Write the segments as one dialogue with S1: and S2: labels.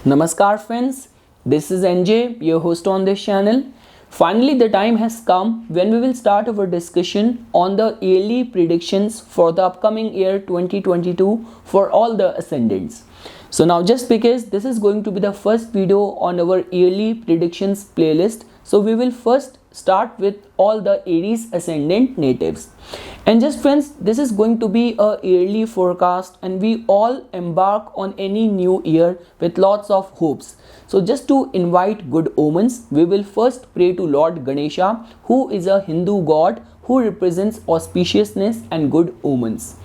S1: Namaskar friends, this is NJ, your host on this channel. Finally, the time has come when we will start our discussion on the yearly predictions for the upcoming year 2022 for all the ascendants. So now just because this is going to be the first video on our yearly predictions playlist, so we will first start with all the Aries ascendant natives. And just friends, this is going to be a yearly forecast and we all embark on any new year with lots of hopes. So just to invite good omens, we will first pray to Lord Ganesha, who is a Hindu god who represents auspiciousness and good omens.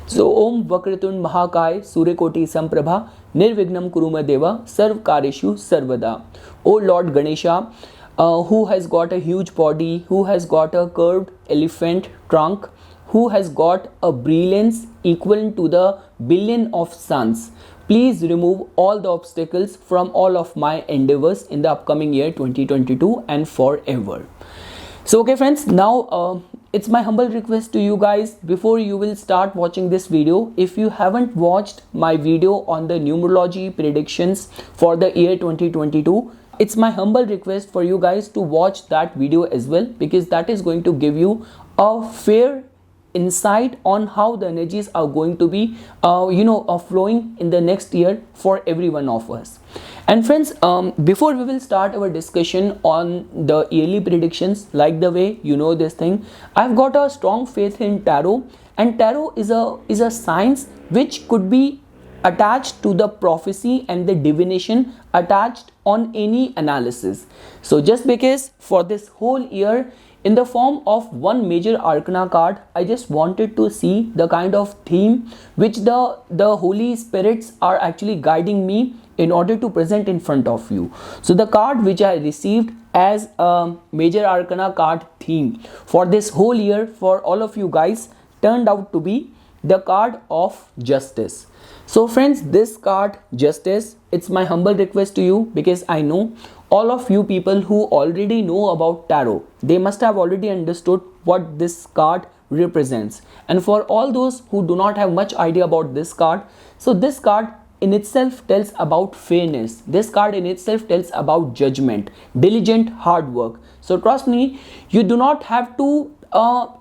S1: So Om Vakratun Mahakai Suryakoti Samprabha Nirvignam Kurumadeva Sarv Kareshu Sarvada. O Lord Ganesha, who has got a huge body, who has got a curved elephant trunk, who has got a brilliance equivalent to the billion of suns. Please remove all the obstacles from all of my endeavors in the upcoming year 2022 and forever. So okay friends, now it's my humble request to you guys, before you will start watching this video, if you haven't watched my video on the numerology predictions for the year 2022, it's my humble request for you guys to watch that video as well, because that is going to give you a fair insight on how the energies are going to be flowing in the next year for every one of us. And friends, before we will start our discussion on the yearly predictions, like the way you know this thing, I've got a strong faith in tarot, and tarot is a science which could be attached to the prophecy and the divination attached on any analysis. So just because for this whole year, in the form of one major arcana card, I just wanted to see the kind of theme which the holy spirits are actually guiding me in order to present in front of you. So the card which I received as a major arcana card theme for this whole year for all of you guys turned out to be the card of justice. So friends, this card justice, it's my humble request to you, because I know all of you people who already know about tarot, they must have already understood what this card represents. And for all those who do not have much idea about this card, so this card in itself tells about fairness. This card in itself tells about judgment, diligent hard work. So trust me, you do not have to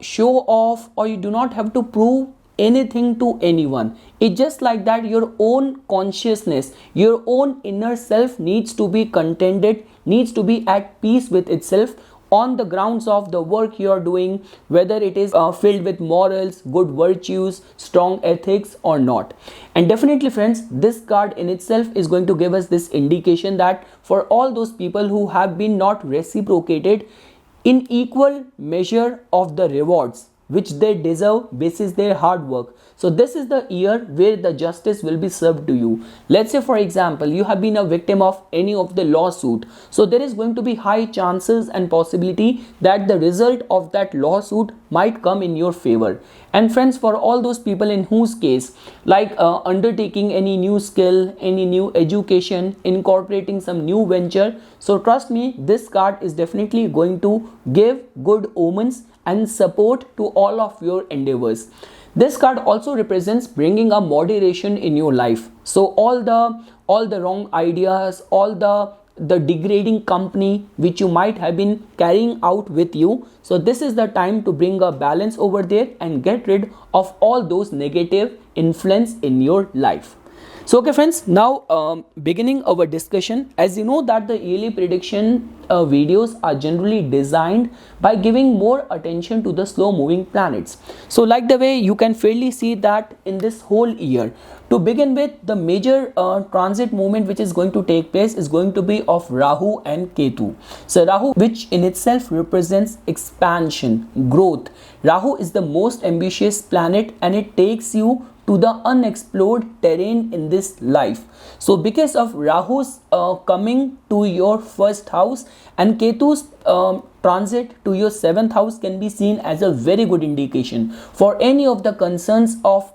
S1: show off, or you do not have to prove anything to anyone. It's just like that your own consciousness, your own inner self needs to be contented, needs to be at peace with itself on the grounds of the work you are doing, whether it is filled with morals, good virtues, strong ethics or not. And definitely friends, this card in itself is going to give us this indication that for all those people who have been not reciprocated in equal measure of the rewards which they deserve basis their hard work. So this is the year where the justice will be served to you. Let's say for example, you have been a victim of any of the lawsuit. So there is going to be high chances and possibility that the result of that lawsuit might come in your favor. And friends, for all those people in whose case, like undertaking any new skill, any new education, incorporating some new venture, so trust me, this card is definitely going to give good omens and support to all of your endeavors. This card also represents bringing a moderation in your life. So all the wrong ideas, all the degrading company which you might have been carrying out with you, so this is the time to bring a balance over there and get rid of all those negative influence in your life. So okay friends, now beginning our discussion, as you know that the yearly prediction videos are generally designed by giving more attention to the slow moving planets. So like the way you can fairly see that in this whole year, to begin with, the major transit movement which is going to take place is going to be of Rahu and Ketu. So Rahu, which in itself represents expansion, growth. Rahu is the most ambitious planet and it takes you to the unexplored terrain in this life. So because of Rahu's coming to your first house and Ketu's transit to your 7th house can be seen as a very good indication for any of the concerns of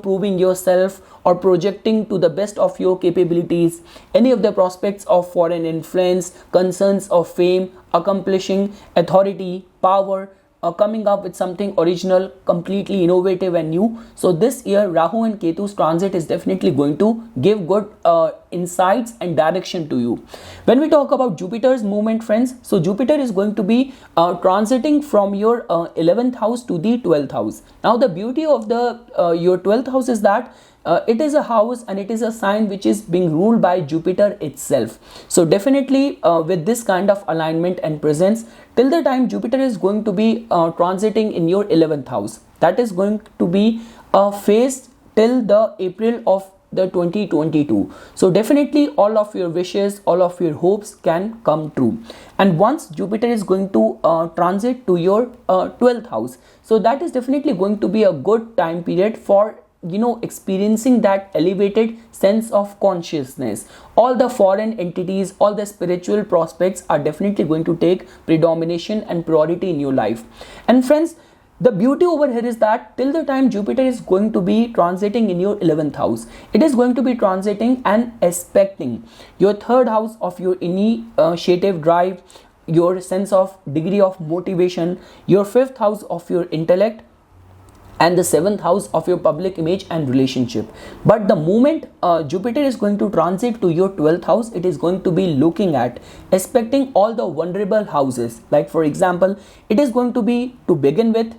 S1: proving yourself or projecting to the best of your capabilities, any of the prospects of foreign influence, concerns of fame, accomplishing authority, power, coming up with something original, completely innovative and new. So this year Rahu and Ketu's transit is definitely going to give good insights and direction to you. When we talk about Jupiter's movement, friends, so Jupiter is going to be transiting from your 11th house to the 12th house. Now the beauty of the your 12th house is that it is a house and it is a sign which is being ruled by Jupiter itself. So definitely with this kind of alignment and presence, till the time Jupiter is going to be transiting in your 11th house, that is going to be a phase till the April of the 2022. So definitely all of your wishes, all of your hopes can come true. And once Jupiter is going to transit to your 12th house, so that is definitely going to be a good time period for experiencing that elevated sense of consciousness. All the foreign entities, all the spiritual prospects are definitely going to take predomination and priority in your life. And friends, the beauty over here is that till the time Jupiter is going to be transiting in your 11th house, it is going to be transiting and aspecting your 3rd house of your initiative drive, your sense of degree of motivation, your 5th house of your intellect, and the 7th house of your public image and relationship. But the moment Jupiter is going to transit to your 12th house, it is going to be looking at aspecting all the vulnerable houses. Like for example, it is going to be, to begin with,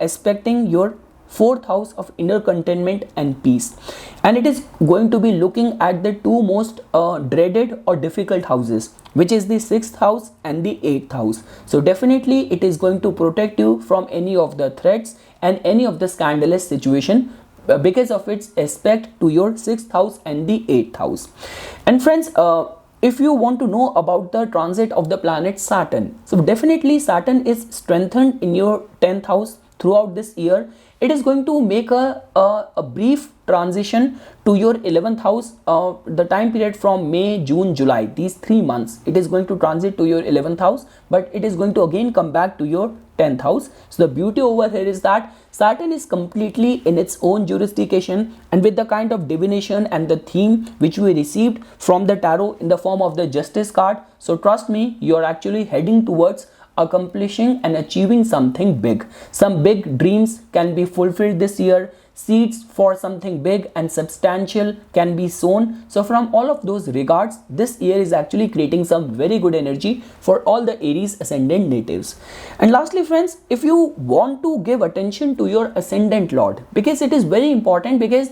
S1: aspecting your 4th house of inner contentment and peace, and it is going to be looking at the two most dreaded or difficult houses, which is the 6th house and the 8th house. So definitely it is going to protect you from any of the threats and any of the scandalous situation because of its aspect to your 6th house and the 8th house. And friends, if you want to know about the transit of the planet Saturn, so definitely Saturn is strengthened in your 10th house throughout this year. It is going to make a brief transition to your 11th house, the time period from May, June, July, these 3 months. It is going to transit to your 11th house, but it is going to again come back to your 10th house. So the beauty over here is that Saturn is completely in its own jurisdiction, and with the kind of divination and the theme which we received from the tarot in the form of the Justice card, so trust me, you are actually heading towards accomplishing and achieving something big. Some big dreams can be fulfilled this year. Seeds for something big and substantial can be sown. So from all of those regards, this year is actually creating some very good energy for all the Aries ascendant natives. And lastly, friends, if you want to give attention to your ascendant lord, because it is very important, because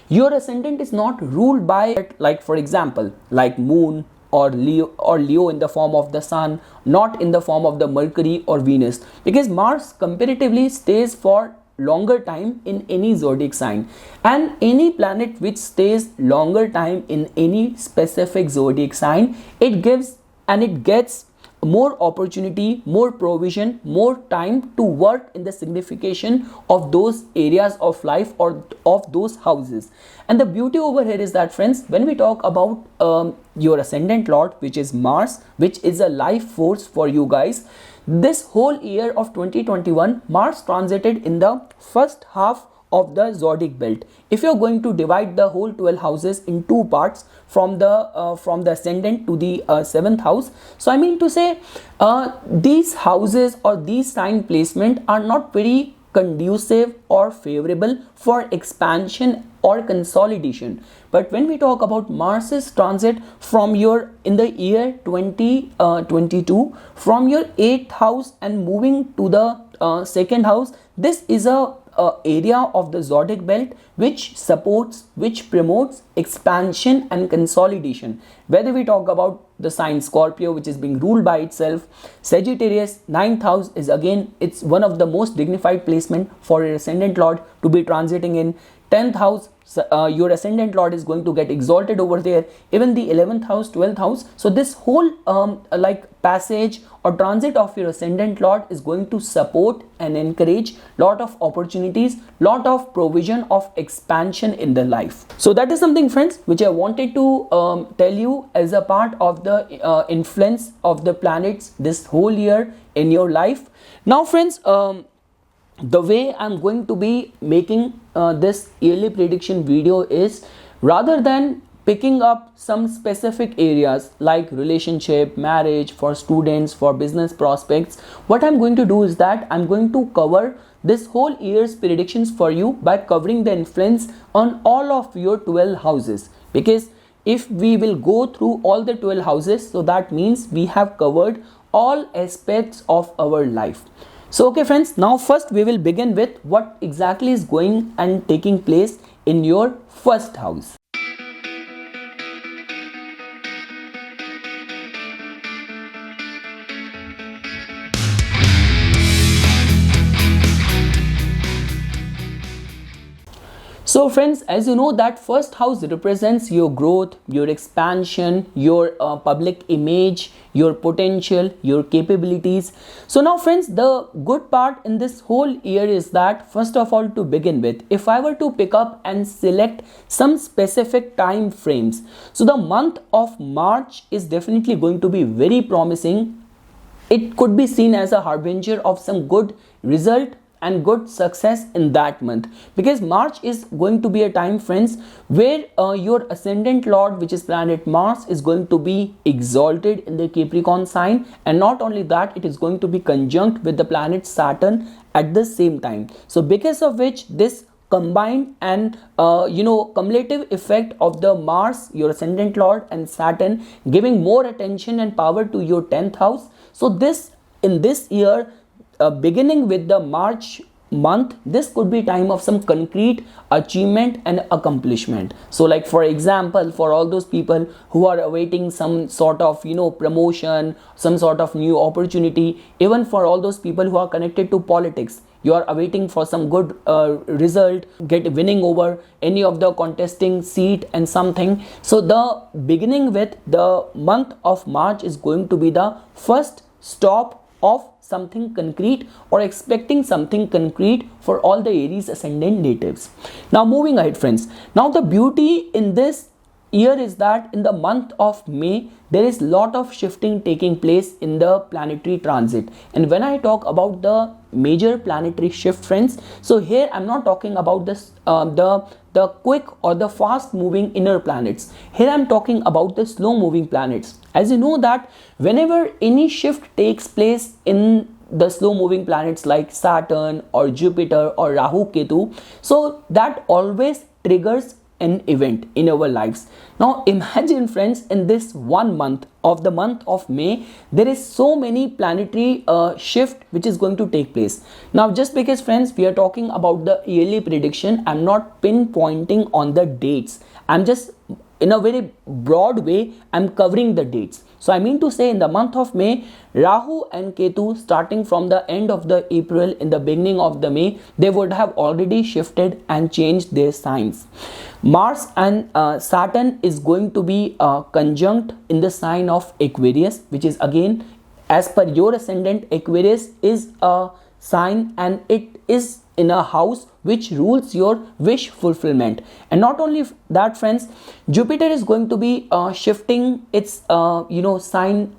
S1: your ascendant is not ruled by, like for example, like moon or Leo in the form of the sun, not in the form of the Mercury or Venus, because Mars comparatively stays for longer time in any zodiac sign, and any planet which stays longer time in any specific zodiac sign, it gives and it gets more opportunity, more provision, more time to work in the signification of those areas of life or of those houses. And the beauty over here is that, friends, when we talk about your ascendant lord, which is Mars, which is a life force for you guys, this whole year of 2021, Mars transited in the first half of the zodiac belt. If you're going to divide the whole 12 houses in two parts, from the ascendant to the 7th house, so I mean to say these houses or these sign placement are not very conducive or favorable for expansion or consolidation. But when we talk about Mars's transit from your in the year 2022 from your 8th house and moving to the 2nd house, this is a area of the zodiac belt which supports, which promotes expansion and consolidation. Whether we talk about the sign Scorpio, which is being ruled by itself, Sagittarius, 9th house is again, it's one of the most dignified placement for your ascendant lord to be transiting in. 10th house, your ascendant lord is going to get exalted over there. Even the 11th house, 12th house. So this whole like passage or transit of your ascendant lord is going to support and encourage lot of opportunities, lot of provision of expansion in the life. So that is something, friends, which I wanted to tell you as a part of the influence of the planets this whole year in your life. Now, friends, the way I'm going to be making this yearly prediction video is, rather than picking up some specific areas like relationship, marriage, for students, for business prospects, what I'm going to do is that I'm going to cover this whole year's predictions for you by covering the influence on all of your 12 houses, because if we will go through all the 12 houses, so that means we have covered all aspects of our life. So okay friends, now first we will begin with what exactly is going and taking place in your first house. So friends, as you know that first house represents your growth, your expansion, your public image, your potential, your capabilities. So now friends, the good part in this whole year is that first of all, to begin with, if I were to pick up and select some specific time frames, so the month of March is definitely going to be very promising. It could be seen as a harbinger of some good result and good success in that month, because March is going to be a time, friends, where your ascendant lord, which is planet Mars, is going to be exalted in the Capricorn sign, and not only that, it is going to be conjunct with the planet Saturn at the same time. So because of which this combined and cumulative effect of the Mars, your ascendant lord, and Saturn giving more attention and power to your 10th house. So this in this year, beginning with the March month, this could be time of some concrete achievement and accomplishment. So like for example, for all those people who are awaiting some sort of promotion, some sort of new opportunity, even for all those people who are connected to politics, you are awaiting for some good result, winning over any of the contesting seat and something. So the beginning with the month of March is going to be the first stop of something concrete, or expecting something concrete for all the Aries ascendant natives. Now moving ahead friends, now the beauty in this year is that in the month of May there is lot of shifting taking place in the planetary transit. And when I talk about the major planetary shift, friends, so here I'm not talking about this the quick or the fast moving inner planets. Here I'm talking about the slow moving planets. As you know that whenever any shift takes place in the slow moving planets like Saturn or Jupiter or Rahu Ketu, so that always triggers an event in our lives. Now imagine friends, in this 1 month of the month of May, there is so many planetary shift which is going to take place. Now just because friends we are talking about the yearly prediction, I'm not pinpointing on the dates, I'm just in a very broad way I'm covering the dates. So I mean to say, in the month of May, Rahu and Ketu, starting from the end of the April, in the beginning of the May, they would have already shifted and changed their signs. Mars and Saturn is going to be conjunct in the sign of Aquarius, which is again, as per your ascendant, Aquarius is a sign and it is in a house which rules your wish fulfillment. And not only that friends, Jupiter is going to be shifting its sign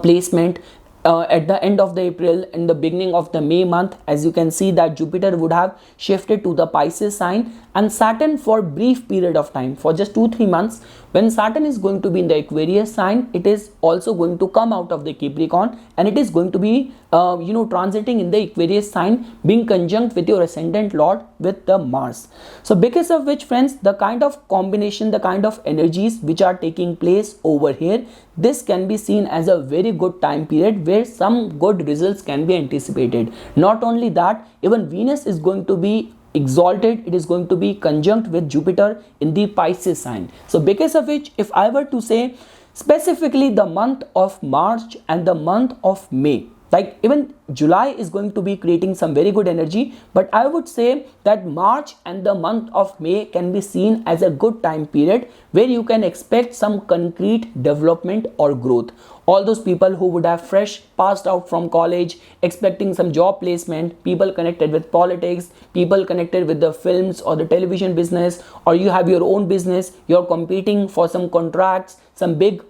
S1: placement at the end of the April, in the beginning of the May month. As you can see that Jupiter would have shifted to the Pisces sign, and Saturn for brief period of time, for just 2-3 months, when Saturn is going to be in the Aquarius sign, it is also going to come out of the Capricorn, and it is going to be transiting in the Aquarius sign, being conjunct with your ascendant lord with the Mars. So because of which friends, the kind of combination, the kind of energies which are taking place over here, this can be seen as a very good time period where some good results can be anticipated. Not only that, even Venus is going to be exalted, it is going to be conjunct with Jupiter in the Pisces sign. So because of which, if I were to say specifically the month of March and the month of May, like even July is going to be creating some very good energy, but I would say that March and the month of May can be seen as a good time period where you can expect some concrete development or growth. All those people who would have fresh passed out from college, expecting some job placement, people connected with politics, people connected with the films or the television business, or you have your own business, you're competing for some contracts, some big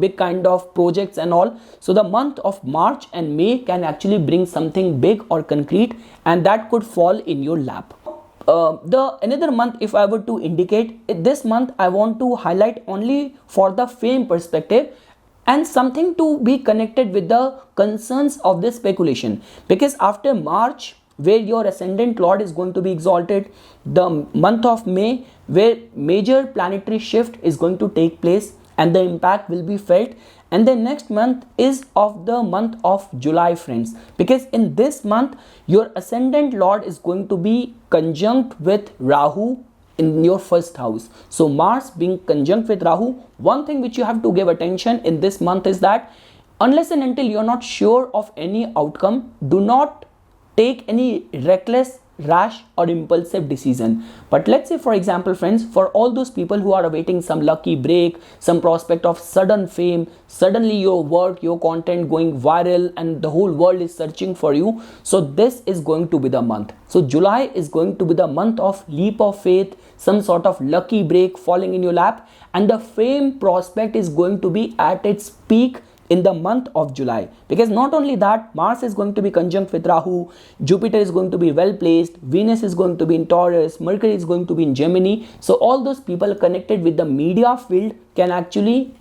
S1: big kind of projects and all. So the month of March and May can actually bring something big or concrete, and that could fall in your lap. The another month, if I were to indicate, this month I want to highlight only for the fame perspective and something to be connected with the concerns of this speculation, because after March where your ascendant lord is going to be exalted. The month of May, where major planetary shift is going to take place and the impact will be felt. And the next month is of the month of July, friends, because in this month your ascendant lord is going to be conjunct with Rahu in your first house. So Mars being conjunct with Rahu, one thing which you have to give attention in this month is that unless and until you are not sure of any outcome, do not take any reckless, rash or impulsive decision. But let's say, for example, friends, for all those people who are awaiting some lucky break, some prospect of sudden fame, suddenly your work, your content going viral and the whole world is searching for you, so this is going to be the month. So July is going to be the month of leap of faith, some sort of lucky break falling in your lap, and the fame prospect is going to be at its peak in the month of July. Because not only that, Mars is going to be conjunct with Rahu, Jupiter is going to be well placed, Venus is going to be in Taurus, Mercury is going to be in Gemini. So all those people connected with the media field can actually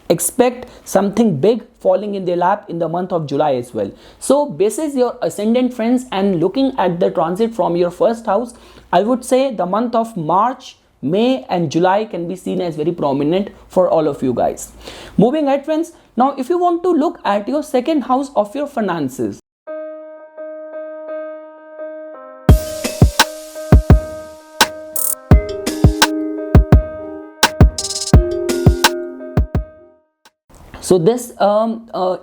S1: expect something big falling in their lap in the month of July as well. So basis your ascendant, friends, and looking at the transit from your first house, I would say the month of March, May and July can be seen as very prominent for all of you guys. Moving ahead, friends, now if you want to look at your second house of your finances, so this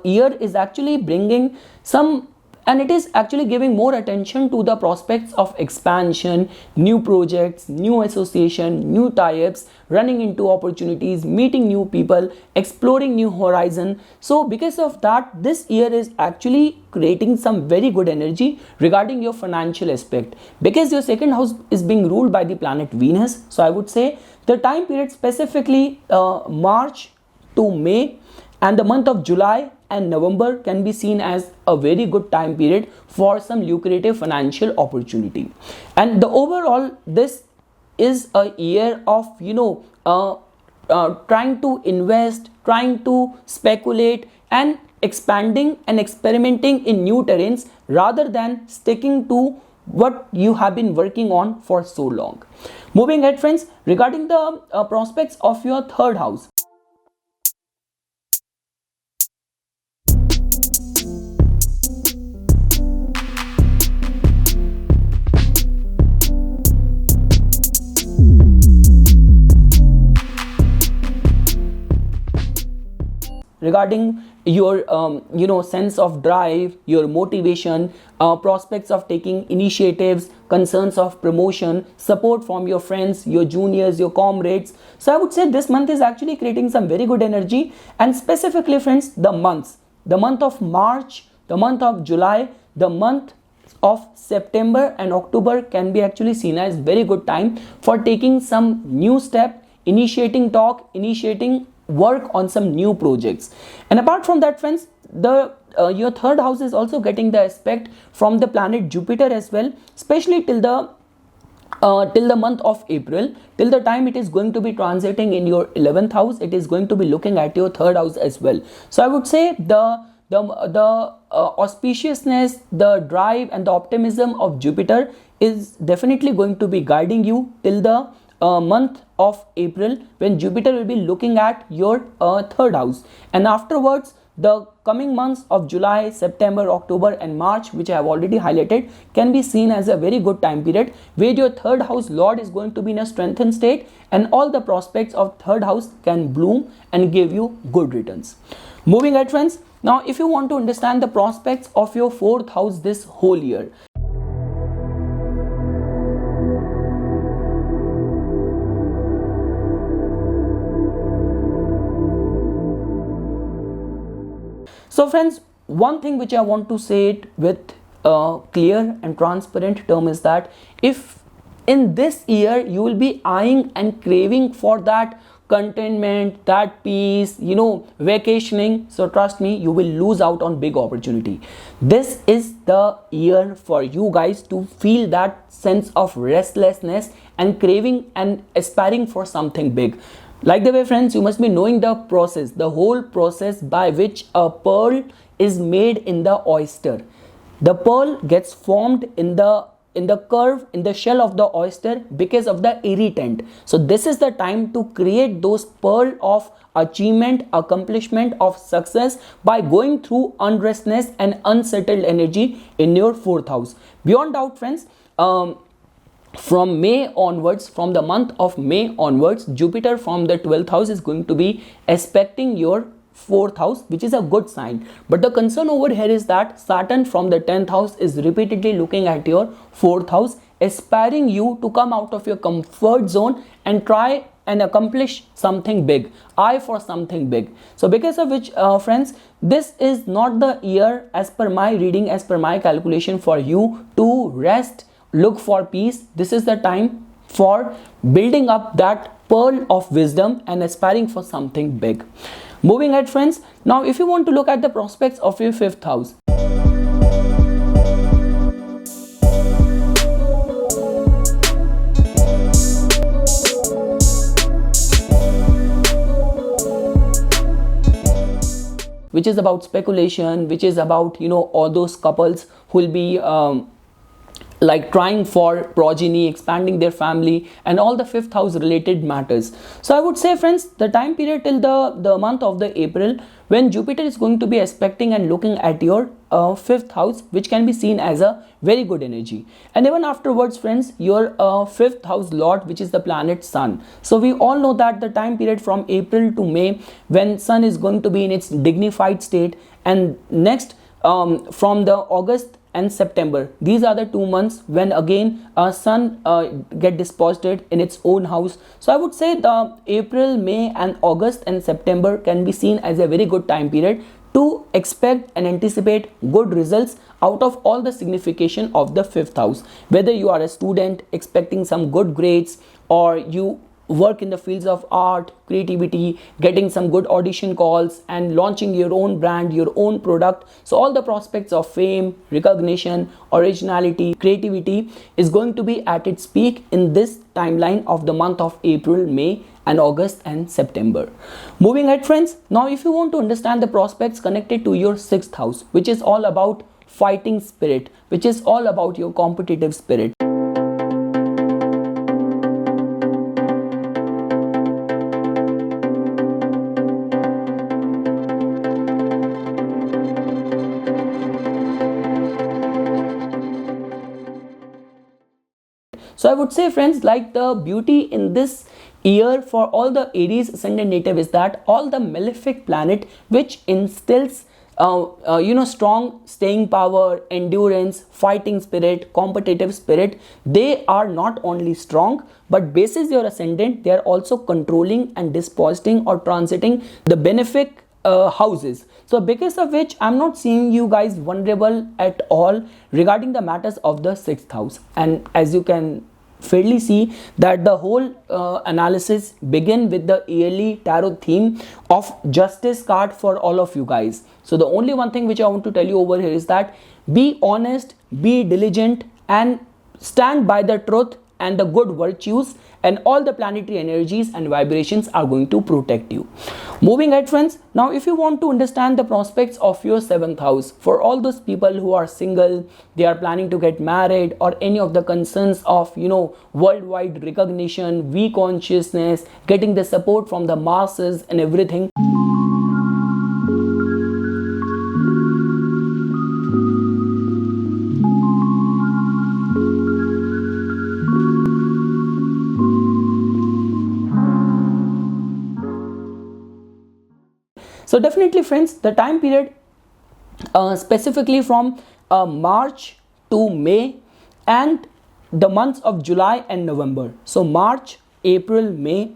S1: year is actually bringing some, and it is actually giving more attention to the prospects of expansion, new projects, new association, new tie-ups, running into opportunities, meeting new people, exploring new horizon. So because of that, this year is actually creating some very good energy regarding your financial aspect, because your second house is being ruled by the planet Venus. So I would say the time period specifically March to May and the month of July and November can be seen as a very good time period for some lucrative financial opportunity. And the overall, this is a year of trying to invest, trying to speculate and expanding and experimenting in new terrains rather than sticking to what you have been working on for so long. Moving ahead, friends, regarding the prospects of your third house. Regarding your sense of drive, your motivation, prospects of taking initiatives, concerns of promotion, support from your friends, your juniors, your comrades. So I would say this month is actually creating some very good energy. And specifically, friends, the month of March, the month of July, the month of September and October can be actually seen as very good time for taking some new step, initiating talk, initiating work on some new projects. And apart from that, friends, the your third house is also getting the aspect from the planet Jupiter as well, especially till the month of April, till the time it is going to be transiting in your 11th house. It is going to be looking at your third house as well. So I would say the auspiciousness, the drive and the optimism of Jupiter is definitely going to be guiding you till the month of April, when Jupiter will be looking at your third house. And afterwards, the coming months of July, September, October and March, which I have already highlighted, can be seen as a very good time period where your third house lord is going to be in a strengthened state and all the prospects of third house can bloom and give you good returns. Moving ahead, friends, now if you want to understand the prospects of your fourth house this whole year, so friends, one thing which I want to say it with clear and transparent term is that if in this year you will be eyeing and craving for that contentment, that peace, vacationing, so trust me, you will lose out on big opportunity. This is the year for you guys to feel that sense of restlessness and craving and aspiring for something big. Like the way, friends, you must be knowing the process, the whole process by which a pearl is made in the oyster. The pearl gets formed in the curve in the shell of the oyster because of the irritant. So this is the time to create those pearl of achievement, accomplishment, of success by going through unrestness and unsettled energy in your fourth house. Beyond doubt, friends, from May onwards, from the month of May onwards, Jupiter from the 12th house is going to be aspecting your fourth house, which is a good sign. But the concern over here is that Saturn from the 10th house is repeatedly looking at your fourth house, aspiring you to come out of your comfort zone and try and accomplish something big, eye for something big. So because of which, friends, this is not the year, as per my reading, as per my calculation, for you to rest, look for peace. This is the time for building up that pearl of wisdom and aspiring for something big. Moving ahead, friends, now if you want to look at the prospects of your fifth house, which is about speculation, which is about, all those couples who will be like trying for progeny, expanding their family, and all the fifth house related matters. So I would say, friends, the time period till the month of the April, when Jupiter is going to be aspecting and looking at your fifth house, which can be seen as a very good energy. And even afterwards, friends, your fifth house lord, which is the planet Sun. So we all know that the time period from April to May, when Sun is going to be in its dignified state, and next from the August and September, these are the 2 months when again Sun get disposited in its own house. So I would say the April, May and August and September can be seen as a very good time period to expect and anticipate good results out of all the signification of the fifth house. Whether you are a student expecting some good grades, or you work in the fields of art, creativity, getting some good audition calls and launching your own brand, your own product. So all the prospects of fame, recognition, originality, creativity is going to be at its peak in this timeline of the month of April, May and August and September. Moving ahead, friends, now if you want to understand the prospects connected to your sixth house, which is all about fighting spirit, which is all about your competitive spirit. So I would say, friends, like the beauty in this year for all the Aries ascendant native is that all the malefic planet which instills strong staying power, endurance, fighting spirit, competitive spirit, they are not only strong, but basis your ascendant, they are also controlling and dispositing or transiting the benefic houses. So because of which I'm not seeing you guys vulnerable at all regarding the matters of the sixth house. And as you can fairly see that the whole analysis begin with the yearly tarot theme of justice card for all of you guys. So the only one thing which I want to tell you over here is that be honest, be diligent and stand by the truth and the good virtues, and all the planetary energies and vibrations are going to protect you. Moving ahead, friends, now if you want to understand the prospects of your seventh house, for all those people who are single, they are planning to get married, or any of the concerns of worldwide recognition, we consciousness, getting the support from the masses and everything. So definitely, friends, the time period specifically from March to May and the months of July and November. So March, April, May,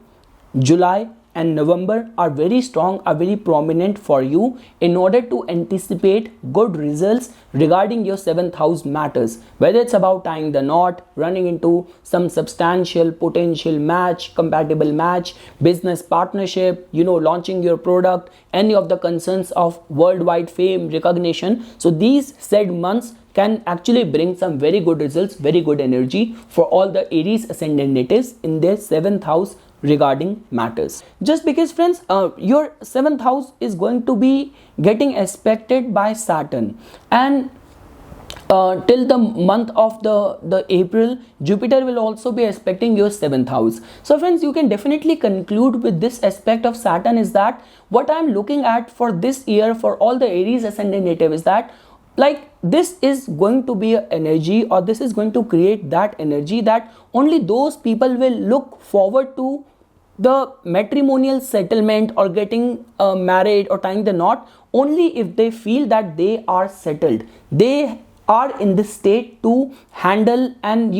S1: July and November are very strong, are very prominent for you in order to anticipate good results regarding your seventh house matters. Whether it's about tying the knot, running into some substantial potential match, compatible match, business partnership, launching your product, any of the concerns of worldwide fame, recognition. So these said months can actually bring some very good results, very good energy for all the Aries ascendant natives in their seventh house regarding matters. Just because, friends, your seventh house is going to be getting aspected by Saturn, and till the month of the April, Jupiter will also be aspecting your 7th house. So friends, you can definitely conclude with this aspect of Saturn is that what I'm looking at for this year for all the Aries ascendant native is that like this is going to be an energy, or this is going to create that energy that only those people will look forward to the matrimonial settlement or getting married or tying the knot only if they feel that they are settled, they are in this state to handle and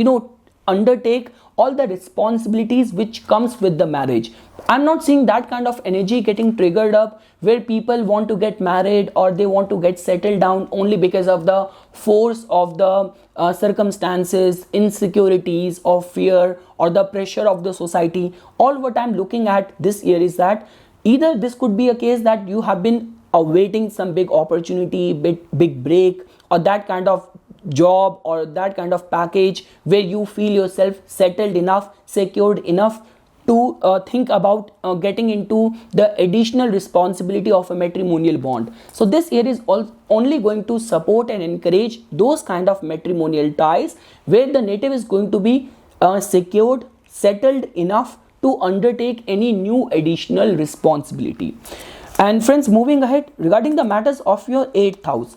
S1: undertake all the responsibilities which comes with the marriage. I'm not seeing that kind of energy getting triggered up where people want to get married or they want to get settled down only because of the force of the circumstances, insecurities or fear or the pressure of the society. All what I'm looking at this year is that either this could be a case that you have been awaiting some big opportunity, big break, or that kind of job or that kind of package where you feel yourself settled enough, secured enough to think about getting into the additional responsibility of a matrimonial bond. So this year is only going to support and encourage those kind of matrimonial ties where the native is going to be secured, settled enough to undertake any new additional responsibility. And friends, moving ahead regarding the matters of your 8th house.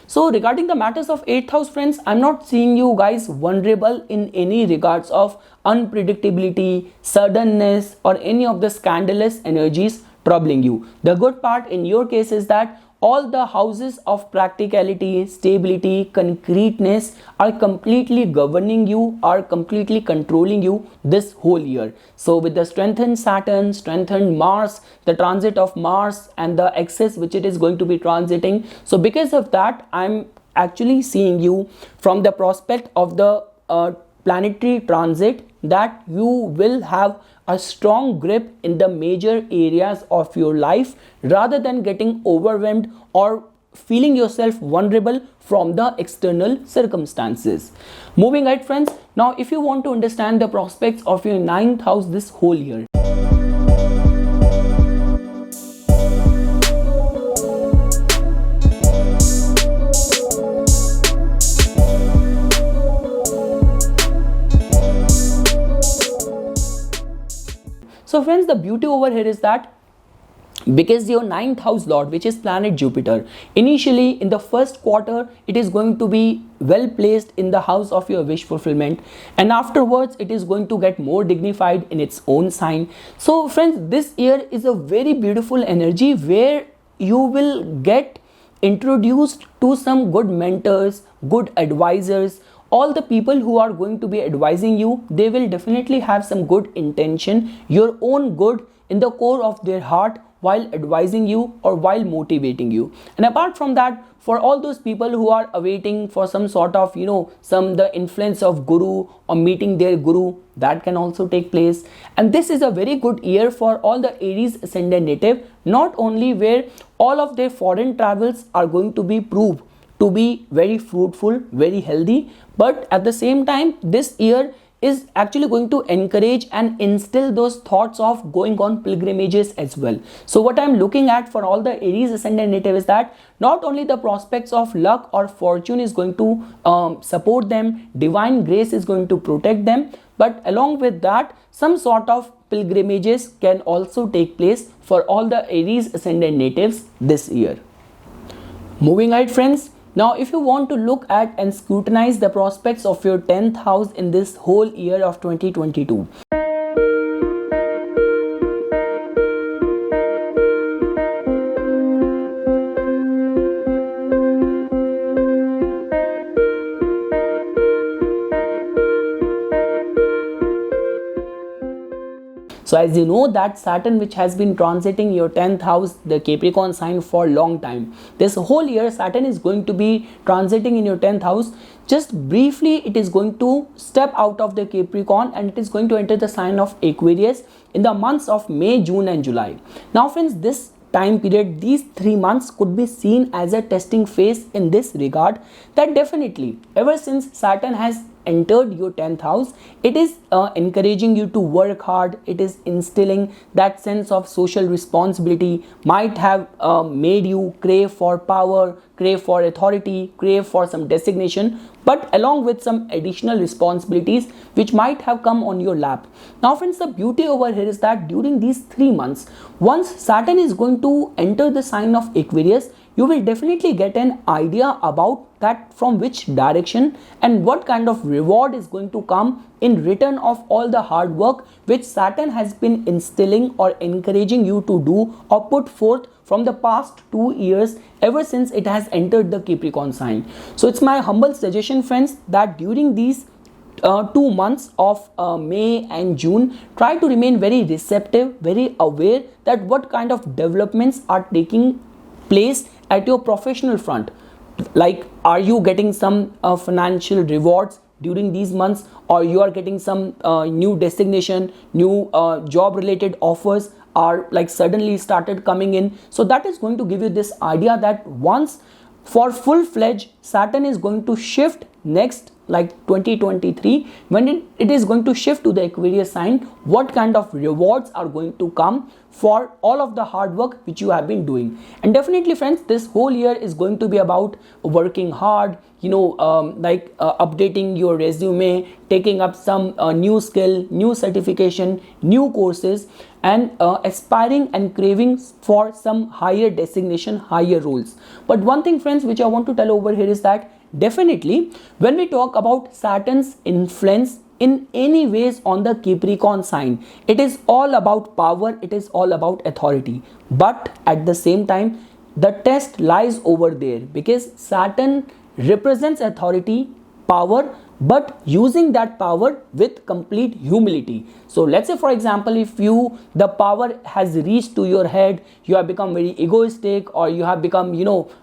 S1: So regarding the matters of 8th house, friends, I'm not seeing you guys vulnerable in any regards of unpredictability, suddenness or any of the scandalous energies troubling you. The good part in your case is that all the houses of practicality, stability, concreteness are completely governing you, are completely controlling you this whole year. So with the strengthened Saturn, strengthened Mars, the transit of Mars and the axis which it is going to be transiting. So because of that, I'm actually seeing you from the prospect of the planetary transit that you will have a strong grip in the major areas of your life rather than getting overwhelmed or feeling yourself vulnerable from the external circumstances. Moving ahead, friends, now if you want to understand the prospects of your 9th house this whole year. So friends, the beauty over here is that because your 9th house lord, which is planet Jupiter, initially in the first quarter it is going to be well placed in the house of your wish fulfillment, and afterwards it is going to get more dignified in its own sign. So friends, this year is a very beautiful energy where you will get introduced to some good mentors, good advisors. All the people who are going to be advising you, they will definitely have some good intention, your own good in the core of their heart while advising you or while motivating you. And apart from that, for all those people who are awaiting for some sort of the influence of guru or meeting their guru, that can also take place. And this is a very good year for all the Aries ascendant native, not only where all of their foreign travels are going to be proved to be very fruitful, very healthy, but at the same time this year is actually going to encourage and instill those thoughts of going on pilgrimages as well. So what I'm looking at for all the Aries ascendant native is that not only the prospects of luck or fortune is going to support them, divine grace is going to protect them, but along with that some sort of pilgrimages can also take place for all the Aries ascendant natives this year. Moving ahead, friends, now if you want to look at and scrutinize the prospects of your 10th house in this whole year of 2022. So as you know that Saturn, which has been transiting your 10th house, the Capricorn sign, for a long time, this whole year Saturn is going to be transiting in your 10th house. Just briefly, it is going to step out of the Capricorn and it is going to enter the sign of Aquarius in the months of May, June and July. Now friends, this time period, these 3 months could be seen as a testing phase in this regard, that definitely ever since Saturn has entered your 10th house, it is encouraging you to work hard. It is instilling that sense of social responsibility, might have made you crave for power, crave for authority, crave for some designation, but along with some additional responsibilities which might have come on your lap. Now friends, the beauty over here is that during these 3 months, once Saturn is going to enter the sign of Aquarius, you will definitely get an idea about that from which direction and what kind of reward is going to come in return of all the hard work which Saturn has been instilling or encouraging you to do or put forth from the past 2 years, ever since it has entered the Capricorn sign. So it's my humble suggestion, friends, that during these 2 months of May and June, try to remain very receptive, very aware that what kind of developments are taking place at your professional front. Like, are you getting some financial rewards during these months, or you are getting some new designation, new job related offers are like suddenly started coming in. So that is going to give you this idea that once for full-fledged Saturn is going to shift next, like 2023, when it is going to shift to the Aquarius sign, what kind of rewards are going to come for all of the hard work which you have been doing. And definitely friends, this whole year is going to be about working hard, updating your resume, taking up some new skill, new certification, new courses, and aspiring and craving for some higher designation, higher roles. But one thing friends which I want to tell over here is that definitely when we talk about Saturn's influence in any ways on the Capricorn sign, it is all about power, it is all about authority. But at the same time, the test lies over there, because Saturn represents authority, power, but using that power with complete humility. So let's say for example, if the power has reached to your head, you have become very egoistic, or you have become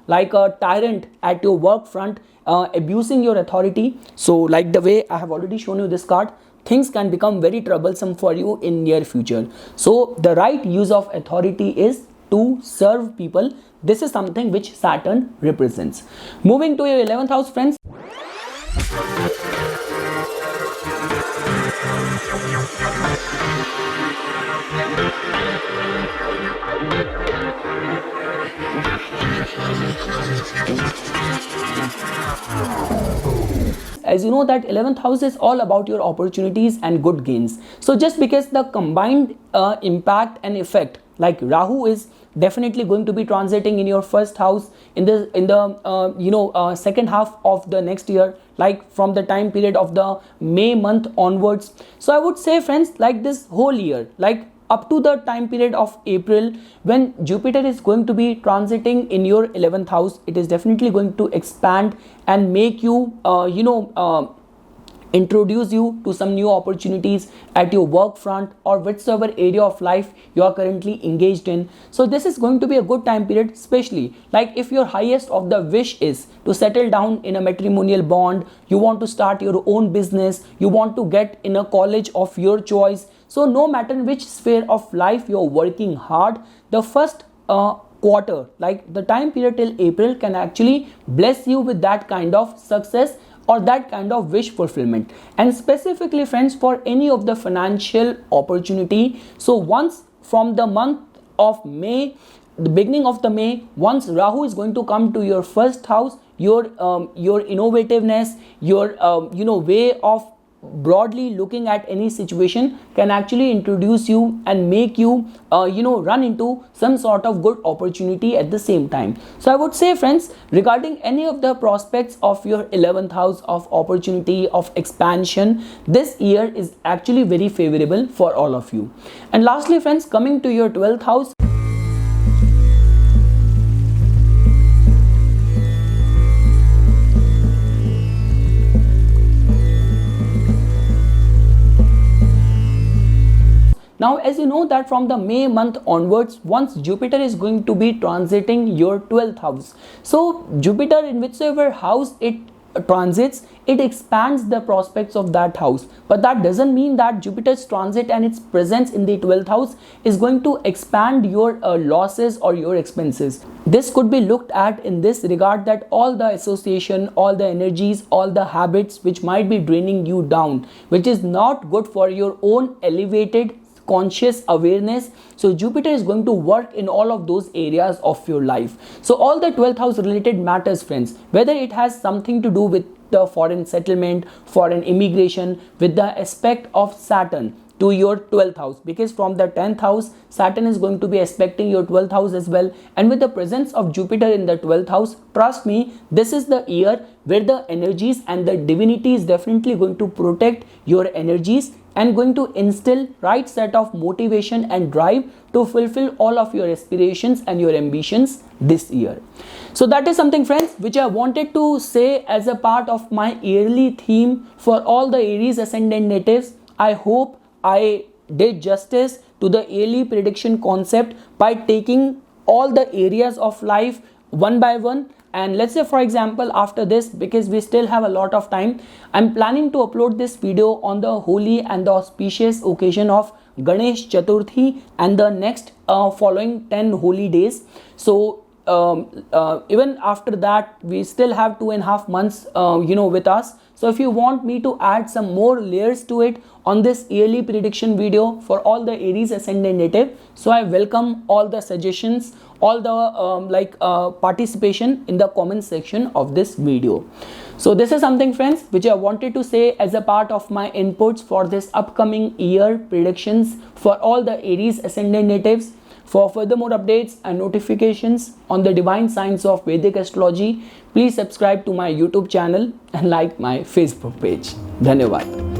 S1: like a tyrant at your work front, abusing your authority. So like the way I have already shown you this card, things can become very troublesome for you in near future. So the right use of authority is to serve people. This is something which Saturn represents. Moving to your 11th house, friends. As you know that 11th house is all about your opportunities and good gains. So just because the combined impact and effect, like Rahu is definitely going to be transiting in your first house in the second half of the next year, like from the time period of the May month onwards. So I would say friends, like this whole year, like up to the time period of April, when Jupiter is going to be transiting in your 11th house, it is definitely going to expand and make you introduce you to some new opportunities at your work front or whichever area of life you are currently engaged in. So this is going to be a good time period, especially like if your highest of the wish is to settle down in a matrimonial bond, you want to start your own business, you want to get in a college of your choice. So no matter in which sphere of life you're working hard, the first quarter, like the time period till April, can actually bless you with that kind of success or that kind of wish fulfillment. And specifically friends, for any of the financial opportunity, so once from the month of May, the beginning of the May, once Rahu is going to come to your first house, your innovativeness, your way of broadly looking at any situation can actually introduce you and make you run into some sort of good opportunity at the same time. So I would say friends, regarding any of the prospects of your 11th house of opportunity, of expansion, this year is actually very favorable for all of you. And lastly friends, coming to your 12th house. Now, as you know that from the May month onwards, once Jupiter is going to be transiting your 12th house. So Jupiter, in whichever house it transits, it expands the prospects of that house. But that doesn't mean that Jupiter's transit and its presence in the 12th house is going to expand your losses or your expenses. This could be looked at in this regard, that all the association, all the energies, all the habits which might be draining you down, which is not good for your own elevated conscious awareness. So Jupiter is going to work in all of those areas of your life. So all the 12th house related matters, friends, whether it has something to do with the foreign settlement, foreign immigration, with the aspect of Saturn to your 12th house, because from the 10th house Saturn is going to be aspecting your 12th house as well, and with the presence of Jupiter in the 12th house, trust me, this is the year where the energies and the divinity is definitely going to protect your energies and going to instill right set of motivation and drive to fulfill all of your aspirations and your ambitions this year. So that is something, friends, which I wanted to say as a part of my yearly theme for all the Aries ascendant natives. I hope I did justice to the yearly prediction concept by taking all the areas of life one by one. And let's say, for example, after this, because we still have a lot of time, I'm planning to upload this video on the holy and the auspicious occasion of Ganesh Chaturthi and the next following 10 holy days. So even after that, we still have 2.5 months with us. So if you want me to add some more layers to it on this yearly prediction video for all the Aries ascendant native, so I welcome all the suggestions, all the participation in the comment section of this video. So this is something, friends, which I wanted to say as a part of my inputs for this upcoming year predictions for all the Aries ascendant natives. For further more updates and notifications on the divine science of Vedic astrology, please subscribe to my YouTube channel and like my Facebook page. Dhanyavad.